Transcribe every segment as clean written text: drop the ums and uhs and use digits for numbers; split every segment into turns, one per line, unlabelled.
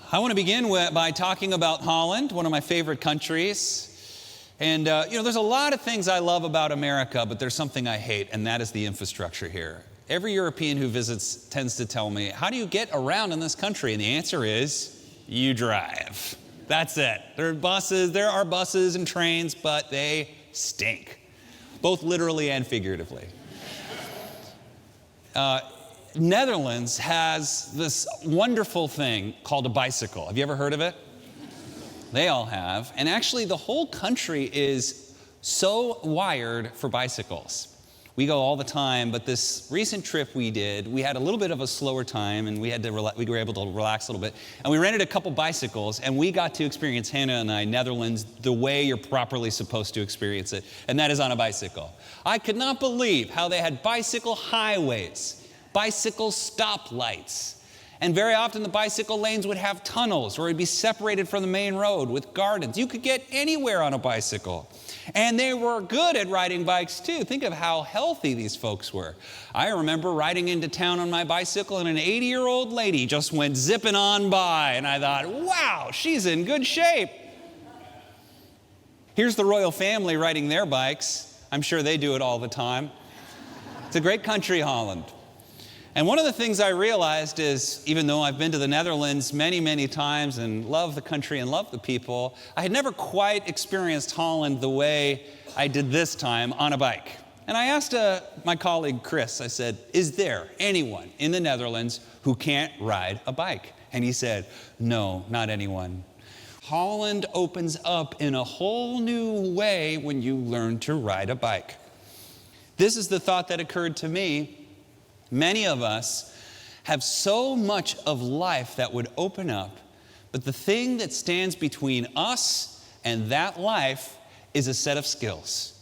I want to begin by talking about Holland, one of my favorite countries. And, there's a lot of things I love about America, but there's something I hate, and that is the infrastructure here. Every European who visits tends to tell me, how do you get around in this country? And the answer is, you drive. That's it. There are buses and trains, but they stink, both literally and figuratively. Netherlands has this wonderful thing called a bicycle. Have you ever heard of it? They all have. And actually, the whole country is so wired for bicycles. We go all the time, but this recent trip we did, we had a little bit of a slower time, and we were able to relax a little bit. And we rented a couple bicycles, and we got to experience, Hannah and I, Netherlands, the way you're properly supposed to experience it, and that is on a bicycle. I could not believe how they had bicycle highways, bicycle stoplights. And very often the bicycle lanes would have tunnels or it'd be separated from the main road with gardens. You could get anywhere on a bicycle. And they were good at riding bikes too. Think of how healthy these folks were. I remember riding into town on my bicycle and an 80-year-old lady just went zipping on by. And I thought, wow, she's in good shape. Here's the royal family riding their bikes. I'm sure they do it all the time. It's a great country, Holland. And one of the things I realized is, even though I've been to the Netherlands many, many times and love the country and love the people, I had never quite experienced Holland the way I did this time on a bike. And I asked my colleague Chris, I said, is there anyone in the Netherlands who can't ride a bike? And he said, no, not anyone. Holland opens up in a whole new way when you learn to ride a bike. This is the thought that occurred to me. Many of us have so much of life that would open up, but the thing that stands between us and that life is a set of skills.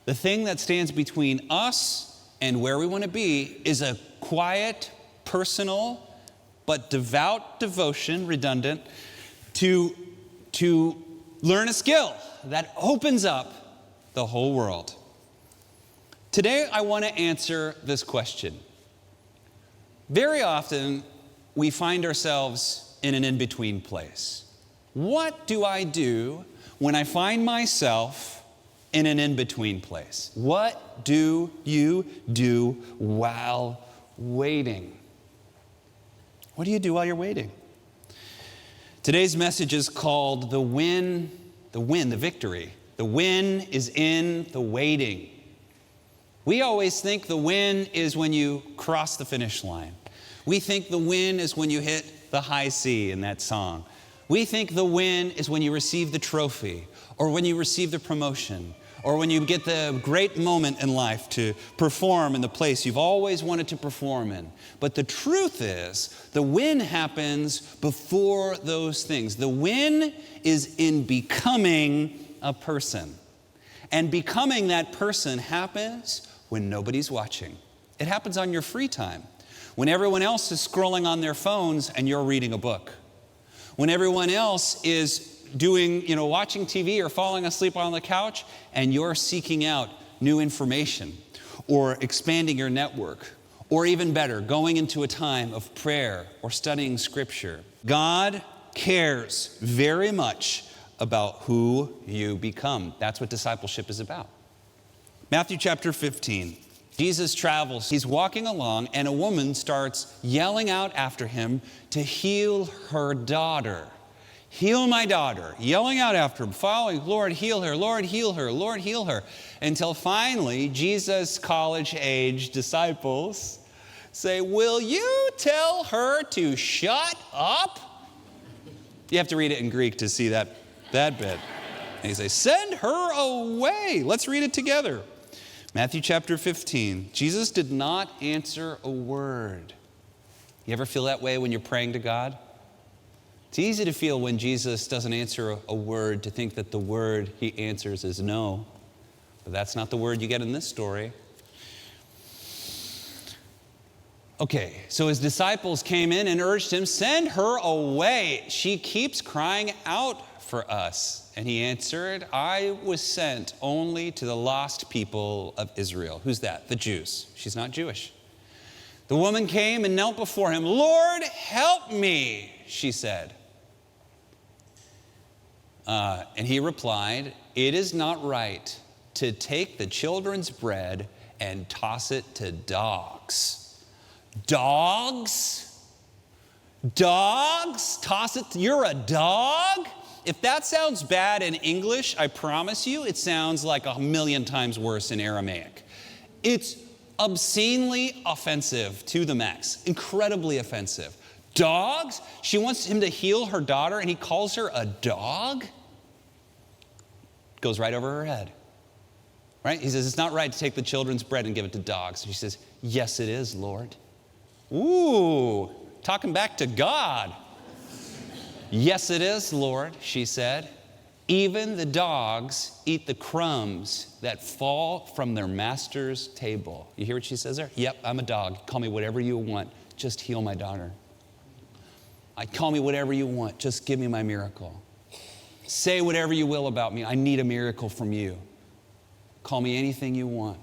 The thing that stands between us and where we want to be is a quiet, personal, but devout devotion, redundant, to learn a skill that opens up the whole world. Today, I want to answer this question. Very often, we find ourselves in an in-between place. What do I do when I find myself in an in-between place? What do you do while waiting? What do you do while you're waiting? Today's message is called the victory. The win is in the waiting. We always think the win is when you cross the finish line. We think the win is when you hit the high C in that song. We think the win is when you receive the trophy, or when you receive the promotion, or when you get the great moment in life to perform in the place you've always wanted to perform in. But the truth is, the win happens before those things. The win is in becoming a person. And becoming that person happens when nobody's watching. It happens on your free time. When everyone else is scrolling on their phones and you're reading a book. When everyone else is watching TV or falling asleep on the couch and you're seeking out new information or expanding your network, or even better, going into a time of prayer or studying scripture. God cares very much about who you become. That's what discipleship is about. Matthew chapter 15. Jesus travels. He's walking along, and a woman starts yelling out after him to heal her daughter. Heal my daughter. Yelling out after him, following, Lord, heal her, Lord, heal her, Lord, heal her. Until finally, Jesus' college-age disciples say, will you tell her to shut up? You have to read it in Greek to see that bit. And he says, send her away. Let's read it together. Matthew chapter 15. Jesus did not answer a word. You ever feel that way when you're praying to God? It's easy to feel when Jesus doesn't answer a word, to think that the word he answers is no. But that's not the word you get in this story. Okay, so his disciples came in and urged him, send her away. She keeps crying out for us. And he answered, I was sent only to the lost people of Israel. Who's that? The Jews. She's not Jewish. The woman came and knelt before him. Lord, help me, she said. And he replied, "It is not right to take the children's bread and toss it to dogs." Dogs? Dogs? Toss it? You're a dog? If that sounds bad in English, I promise you it sounds like 1,000,000 times worse in Aramaic. It's obscenely offensive to the max, incredibly offensive. Dogs? She wants him to heal her daughter and he calls her a dog? Goes right over her head. Right? He says, it's not right to take the children's bread and give it to dogs. She says, yes, it is, Lord. Ooh, talking back to God. Yes, it is, Lord, she said. Even the dogs eat the crumbs that fall from their master's table. You hear what she says there? Yep, I'm a dog. Call me whatever you want. Just heal my daughter. Call me whatever you want. Just give me my miracle. Say whatever you will about me. I need a miracle from you. Call me anything you want.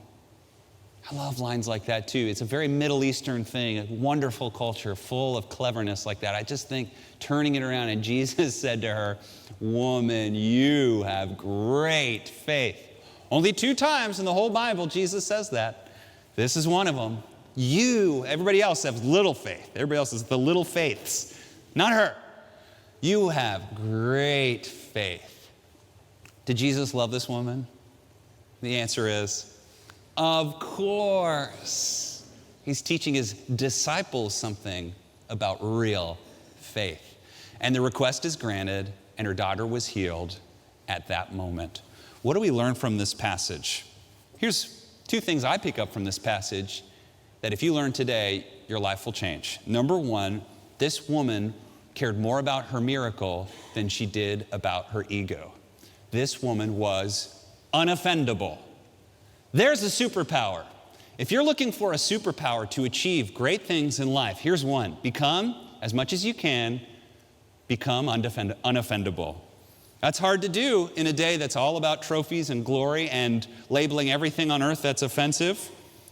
I love lines like that too. It's a very Middle Eastern thing, a wonderful culture full of cleverness like that. I just think turning it around, and Jesus said to her, "Woman, you have great faith." Only 2 times in the whole Bible Jesus says that. This is one of them. You, everybody else has little faith. Everybody else is the little faiths. Not her. You have great faith. Did Jesus love this woman? The answer is, of course. He's teaching his disciples something about real faith. And the request is granted, and her daughter was healed at that moment. What do we learn from this passage? Here's 2 things I pick up from this passage that if you learn today, your life will change. Number 1, this woman cared more about her miracle than she did about her ego. This woman was unoffendable. There's a superpower. If you're looking for a superpower to achieve great things in life, here's one. Become, as much as you can, become unoffendable. That's hard to do in a day that's all about trophies and glory and labeling everything on earth that's offensive.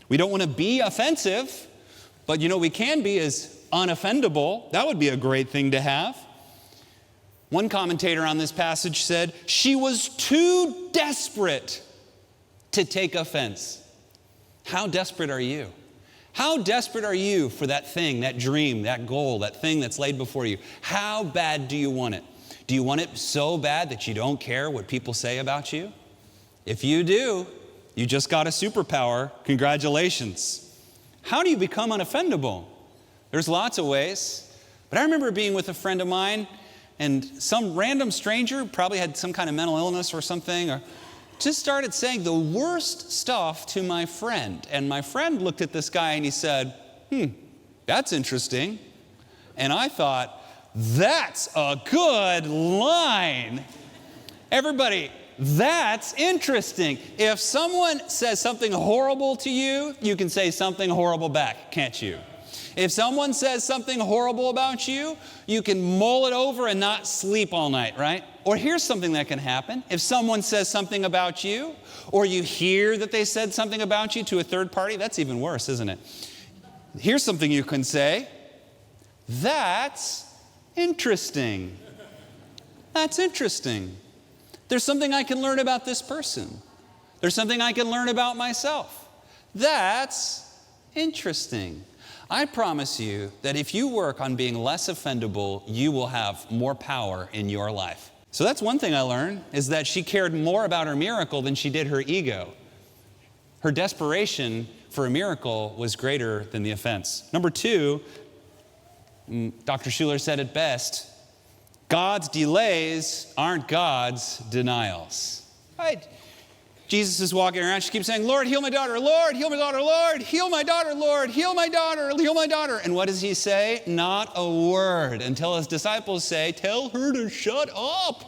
We don't want to be offensive, but you know we can be is unoffendable. That would be a great thing to have. One commentator on this passage said, she was too desperate to take offense. How desperate are you? How desperate are you for that thing, that dream, that goal, that thing that's laid before you? How bad do you want it? Do you want it so bad that you don't care what people say about you? If you do, you just got a superpower. Congratulations. How do you become unoffendable? There's lots of ways. But I remember being with a friend of mine, and some random stranger, probably had some kind of mental illness or something, or just started saying the worst stuff to my friend. And my friend looked at this guy and he said, that's interesting. And I thought, that's a good line. Everybody, that's interesting. If someone says something horrible to you, you can say something horrible back, can't you? If someone says something horrible about you, you can mull it over and not sleep all night, right? Or here's something that can happen. If someone says something about you, or you hear that they said something about you to a third party, that's even worse, isn't it? Here's something you can say. That's interesting. That's interesting. There's something I can learn about this person. There's something I can learn about myself. That's interesting. I promise you that if you work on being less offendable, you will have more power in your life. So that's one thing I learned, is that she cared more about her miracle than she did her ego. Her desperation for a miracle was greater than the offense. Number 2, Dr. Schuller said it best, God's delays aren't God's denials. Right? Jesus is walking around. She keeps saying, Lord, heal my daughter. Lord, heal my daughter. Lord, heal my daughter. Lord, heal my daughter. Heal my daughter. And what does he say? Not a word, until his disciples say, tell her to shut up.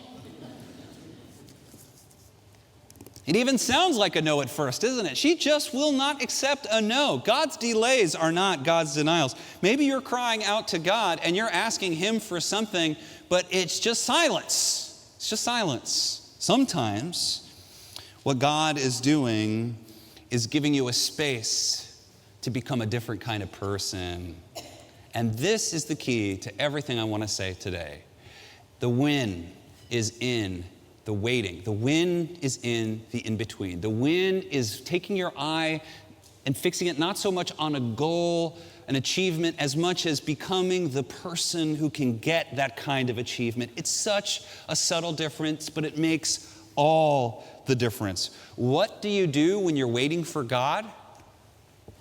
It even sounds like a no at first, isn't it? She just will not accept a no. God's delays are not God's denials. Maybe you're crying out to God and you're asking him for something, but it's just silence. It's just silence. Sometimes what God is doing is giving you a space to become a different kind of person. And this is the key to everything I want to say today. The win is in the waiting. The win is in the in-between. The win is taking your eye and fixing it not so much on a goal, an achievement, as much as becoming the person who can get that kind of achievement. It's such a subtle difference, but it makes all the difference. What do you do when you're waiting for God?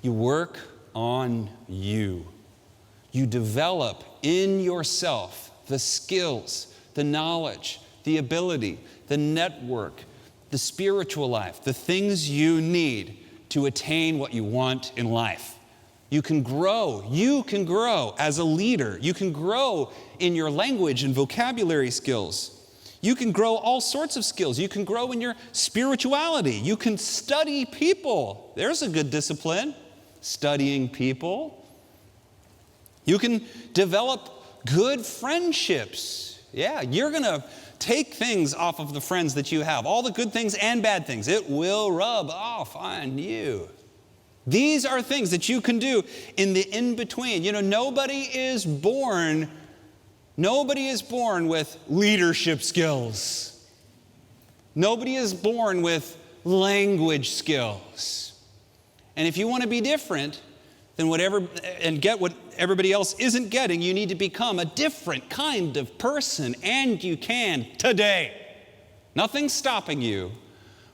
You work on you. You develop in yourself the skills, the knowledge, the ability, the network, the spiritual life, the things you need to attain what you want in life. You can grow. You can grow as a leader. You can grow in your language and vocabulary skills. You can grow all sorts of skills. You can grow in your spirituality. You can study people. There's a good discipline, studying people. You can develop good friendships. Yeah, you're going to take things off of the friends that you have, all the good things and bad things. It will rub off on you. These are things that you can do in the in-between. You know, nobody is born with leadership skills. Nobody is born with language skills. And if you want to be different than and get what everybody else isn't getting, you need to become a different kind of person, and you can today. Nothing's stopping you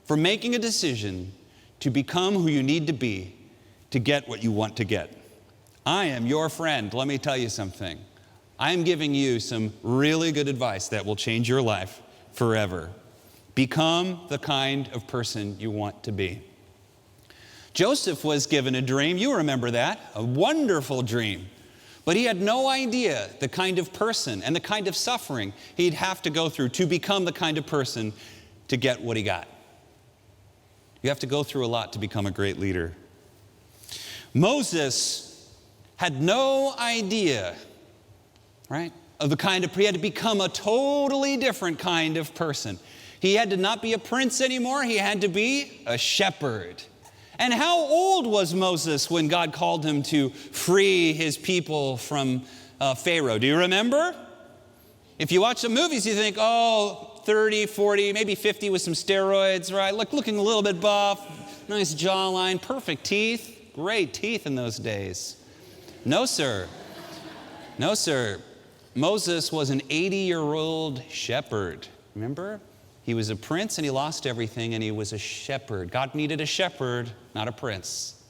from making a decision to become who you need to be to get what you want to get. I am your friend. Let me tell you something. I am giving you some really good advice that will change your life forever. Become the kind of person you want to be. Joseph was given a dream. You remember that. A wonderful dream. But he had no idea the kind of person and the kind of suffering he'd have to go through to become the kind of person to get what he got. You have to go through a lot to become a great leader. Moses had no idea, right, of the kind of, he had to become a totally different kind of person. He had to not be a prince anymore. He had to be a shepherd. And how old was Moses when God called him to free his people from Pharaoh? Do you remember? If you watch the movies, you think, 30, 40, maybe 50 with some steroids, right? Looking a little bit buff, nice jawline, perfect teeth. Great teeth in those days. No, sir. No, sir. Moses was an 80-year-old shepherd. Remember? He was a prince and he lost everything, and he was a shepherd. God needed a shepherd, not a prince.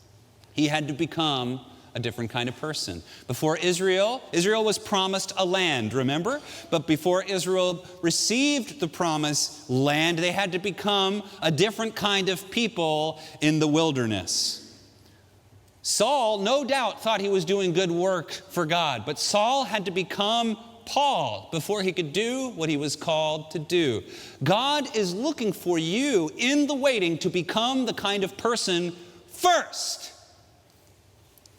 He had to become a different kind of person. Before Israel was promised a land, remember? But before Israel received the promised land, they had to become a different kind of people in the wilderness. Saul, no doubt, thought he was doing good work for God, but Saul had to become Paul before he could do what he was called to do. God is looking for you in the waiting to become the kind of person first.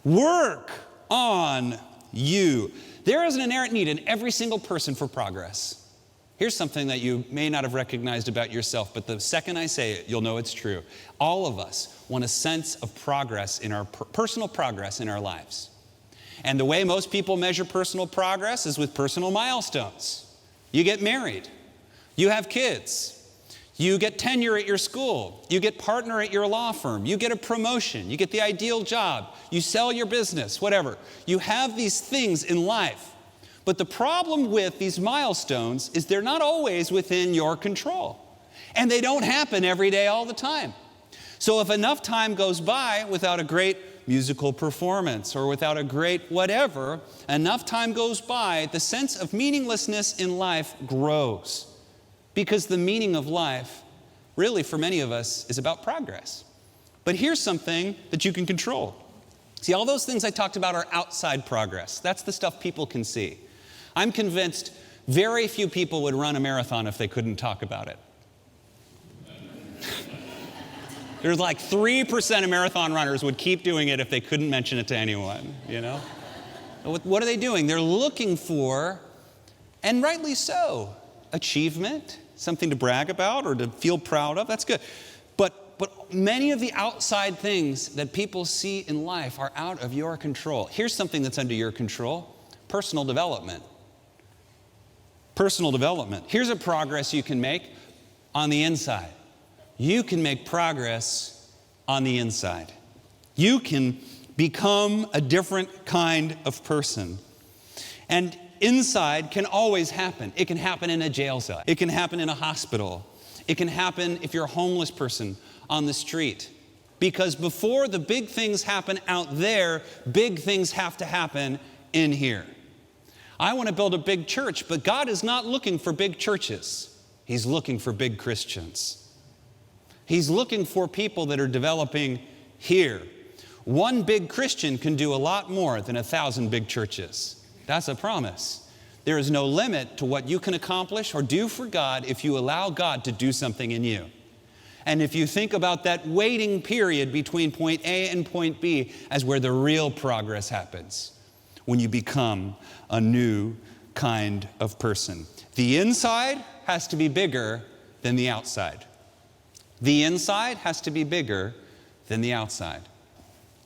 Work on you. There is an inherent need in every single person for progress. Here's something that you may not have recognized about yourself, but the second I say it, you'll know it's true. All of us want a sense of progress in our personal progress in our lives. And the way most people measure personal progress is with personal milestones. You get married. You have kids. You get tenure at your school. You get partner at your law firm. You get a promotion. You get the ideal job. You sell your business, whatever. You have these things in life. But the problem with these milestones is they're not always within your control. And they don't happen every day all the time. So if enough time goes by without a great musical performance or without a great whatever, enough time goes by, the sense of meaninglessness in life grows. Because the meaning of life, really for many of us, is about progress. But here's something that you can control. See, all those things I talked about are outside progress. That's the stuff people can see. I'm convinced very few people would run a marathon if they couldn't talk about it. There's like 3% of marathon runners would keep doing it if they couldn't mention it to anyone, you know? What are they doing? They're looking for, and rightly so, achievement, something to brag about or to feel proud of. That's good. But many of the outside things that people see in life are out of your control. Here's something that's under your control: personal development. Personal development. Here's a progress you can make. on the inside. You can make progress on the inside. You can become a different kind of person. And inside can always happen. It can happen in a jail cell. It can happen in a hospital. It can happen if you're a homeless person on the street. Because before the big things happen out there, big things have to happen in here. I want to build a big church, but God is not looking for big churches. He's looking for big Christians. He's looking for people that are developing here. One big Christian can do a lot more than 1,000 big churches. That's a promise. There is no limit to what you can accomplish or do for God if you allow God to do something in you. And if you think about that waiting period between point A and point B as where the real progress happens, when you become a new kind of person. The inside has to be bigger than the outside. The inside has to be bigger than the outside.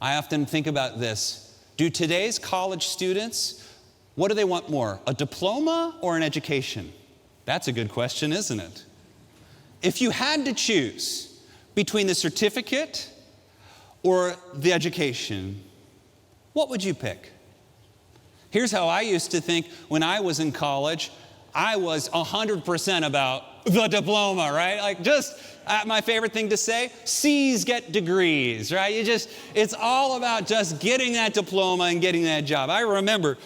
I often think about this. Do today's college students, what do they want more, a diploma or an education? That's a good question, isn't it? If you had to choose between the certificate or the education, what would you pick? Here's how I used to think when I was in college. I was 100% about the diploma, right? Like just my favorite thing to say, C's get degrees, right? It's all about just getting that diploma and getting that job. I remember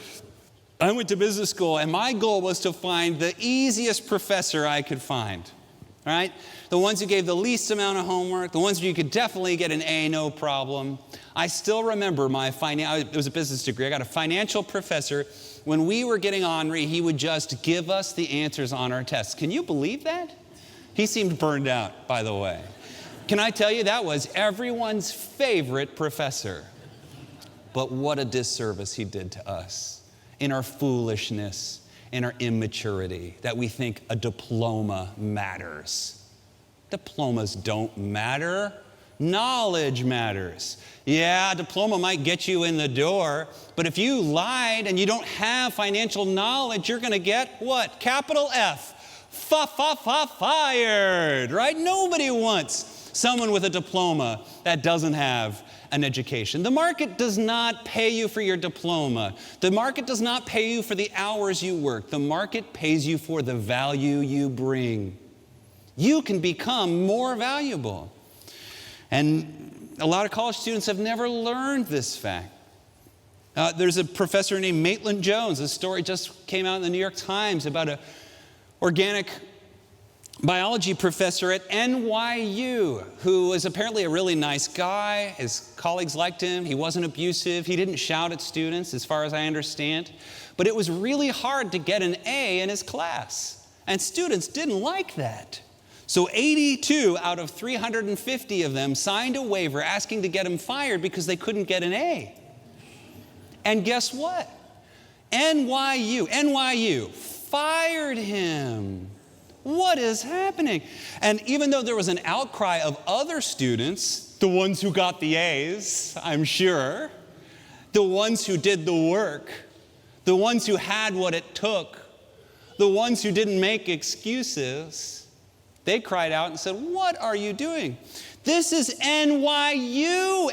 I went to business school and my goal was to find the easiest professor I could find, right? The ones who gave the least amount of homework, the ones where you could definitely get an A, no problem. I still remember it was a business degree. I got a financial professor. When we were getting ornery, he would just give us the answers on our tests. Can you believe that? He seemed burned out, by the way. Can I tell you, that was everyone's favorite professor. But what a disservice he did to us in our foolishness, in our immaturity, that we think a diploma matters. Diplomas don't matter. Knowledge matters. Yeah, a diploma might get you in the door, but if you lied and you don't have financial knowledge, you're going to get what? Capital F. Fired, right? Nobody wants someone with a diploma that doesn't have an education. The market does not pay you for your diploma. The market does not pay you for the hours you work. The market pays you for the value you bring. You can become more valuable. And a lot of college students have never learned this fact. There's a professor named Maitland Jones. A story just came out in the New York Times about an organic biology professor at NYU who was apparently a really nice guy. His colleagues liked him. He wasn't abusive. He didn't shout at students, as far as I understand. But it was really hard to get an A in his class. And students didn't like that. So 82 out of 350 of them signed a waiver asking to get him fired because they couldn't get an A. And guess what? NYU fired him. What is happening? And even though there was an outcry of other students, the ones who got the A's, I'm sure, the ones who did the work, the ones who had what it took, the ones who didn't make excuses, they cried out and said, "What are you doing? This is NYU,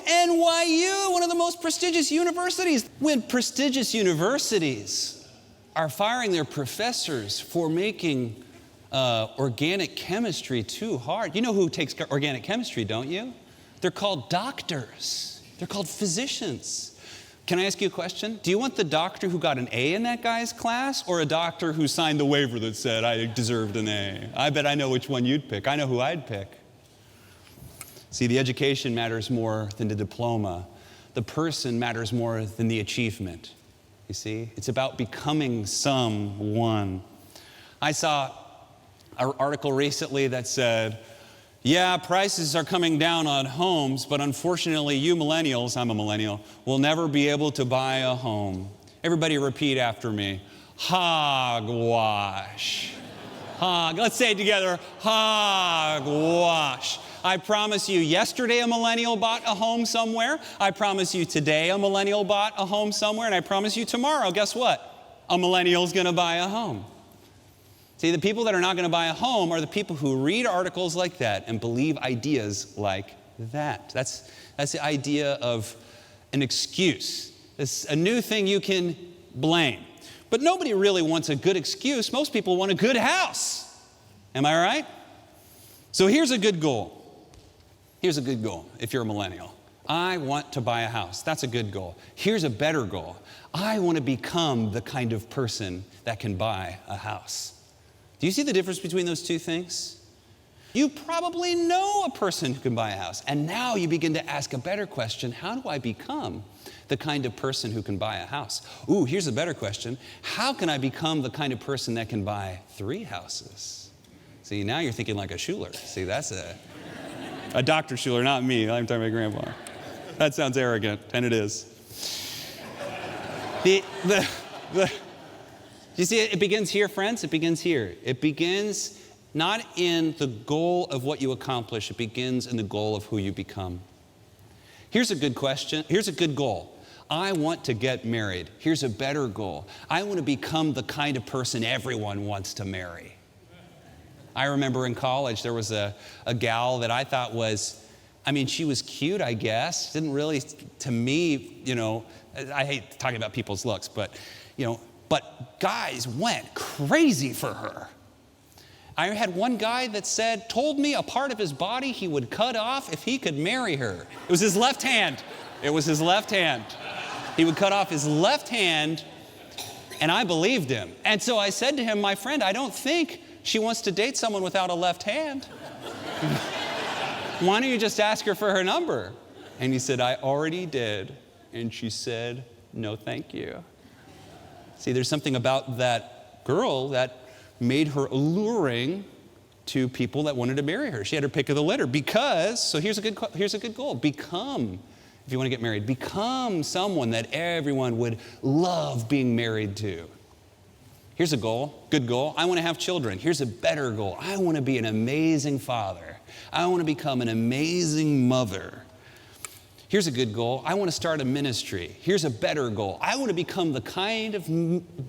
one of the most prestigious universities." When prestigious universities are firing their professors for making organic chemistry too hard. You know who takes organic chemistry, don't you? They're called doctors. They're called physicians. Can I ask you a question? Do you want the doctor who got an A in that guy's class or a doctor who signed the waiver that said I deserved an A? I bet I know which one you'd pick. I know who I'd pick. See, the education matters more than the diploma. The person matters more than the achievement. You see? It's about becoming someone. I saw an article recently that said, yeah, prices are coming down on homes, but unfortunately you millennials, I'm a millennial, will never be able to buy a home. Everybody repeat after me. Hogwash. Let's say it together. Hogwash. I promise you, yesterday a millennial bought a home somewhere. I promise you today a millennial bought a home somewhere. And I promise you tomorrow, guess what? A millennial's going to buy a home. See, the people that are not going to buy a home are the people who read articles like that and believe ideas like that. That's the idea of an excuse. It's a new thing you can blame. But nobody really wants a good excuse. Most people want a good house. Am I right? So here's a good goal. Here's a good goal if you're a millennial. I want to buy a house. That's a good goal. Here's a better goal. I want to become the kind of person that can buy a house. Do you see the difference between those two things? You probably know a person who can buy a house. And now you begin to ask a better question. How do I become the kind of person who can buy a house? Ooh, here's a better question. How can I become the kind of person that can buy 3 houses? See, now you're thinking like a Schuller. See, that's a Dr. Schuller, not me. I'm talking about grandpa. That sounds arrogant, and it is. You see, it begins here, friends. It begins here. It begins not in the goal of what you accomplish. It begins in the goal of who you become. Here's a good question. Here's a good goal. I want to get married. Here's a better goal. I want to become the kind of person everyone wants to marry. I remember in college there was a gal that I thought was, she was cute, I guess. Didn't really, to me, I hate talking about people's looks, but guys went crazy for her. I had one guy that told me a part of his body he would cut off if he could marry her. It was his left hand. It was his left hand. He would cut off his left hand, and I believed him. And so I said to him, my friend, I don't think she wants to date someone without a left hand. Why don't you just ask her for her number? And he said, I already did. And she said, no, thank you. See, there's something about that girl that made her alluring to people that wanted to marry her. She had her pick of the litter so here's a good goal. Become, if you want to get married, become someone that everyone would love being married to. Here's a goal, good goal. I want to have children. Here's a better goal. I want to be an amazing father. I want to become an amazing mother. Here's a good goal. I want to start a ministry. Here's a better goal. I want to become the kind of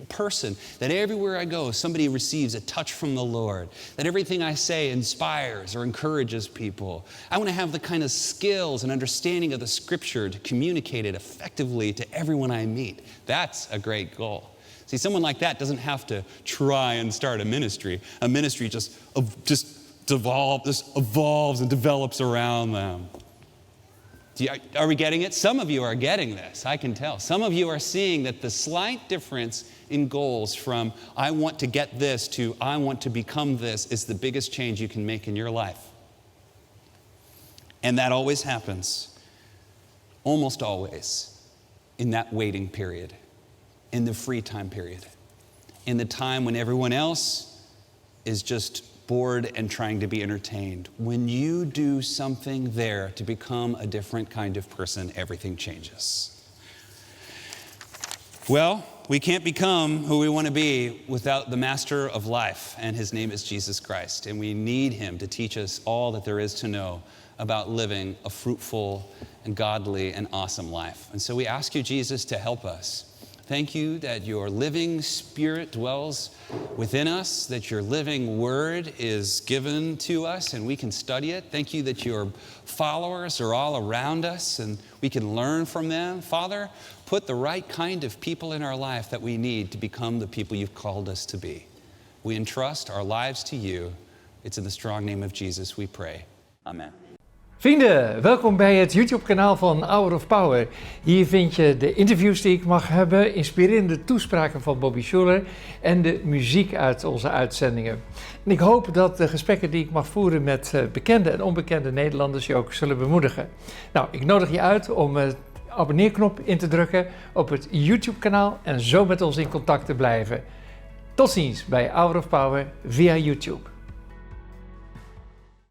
person that everywhere I go, somebody receives a touch from the Lord, that everything I say inspires or encourages people. I want to have the kind of skills and understanding of the Scripture to communicate it effectively to everyone I meet. That's a great goal. See, someone like that doesn't have to try and start a ministry. A ministry just evolves and develops around them. Are we getting it? Some of you are getting this, I can tell. Some of you are seeing that the slight difference in goals from I want to get this to I want to become this is the biggest change you can make in your life. And that always happens, almost always, in that waiting period, in the free time period, in the time when everyone else is just bored and trying to be entertained. When you do something there to become a different kind of person, everything changes. Well, we can't become who we want to be without the master of life, and his name is Jesus Christ. And we need him to teach us all that there is to know about living a fruitful and godly and awesome life. And so we ask you, Jesus, to help us. Thank you that your living Spirit dwells within us, that your living word is given to us and we can study it. Thank you that your followers are all around us and we can learn from them. Father, put the right kind of people in our life that we need to become the people you've called us to be. We entrust our lives to you. It's in the strong name of Jesus we pray. Amen.
Vrienden, welkom bij het YouTube-kanaal van Hour of Power. Hier vind je de interviews die ik mag hebben, inspirerende toespraken van Bobby Schuller en de muziek uit onze uitzendingen. En ik hoop dat de gesprekken die ik mag voeren met bekende en onbekende Nederlanders je ook zullen bemoedigen. Nou, ik nodig je uit om de abonneerknop in te drukken op het YouTube-kanaal en zo met ons in contact te blijven. Tot ziens bij Hour of Power via YouTube.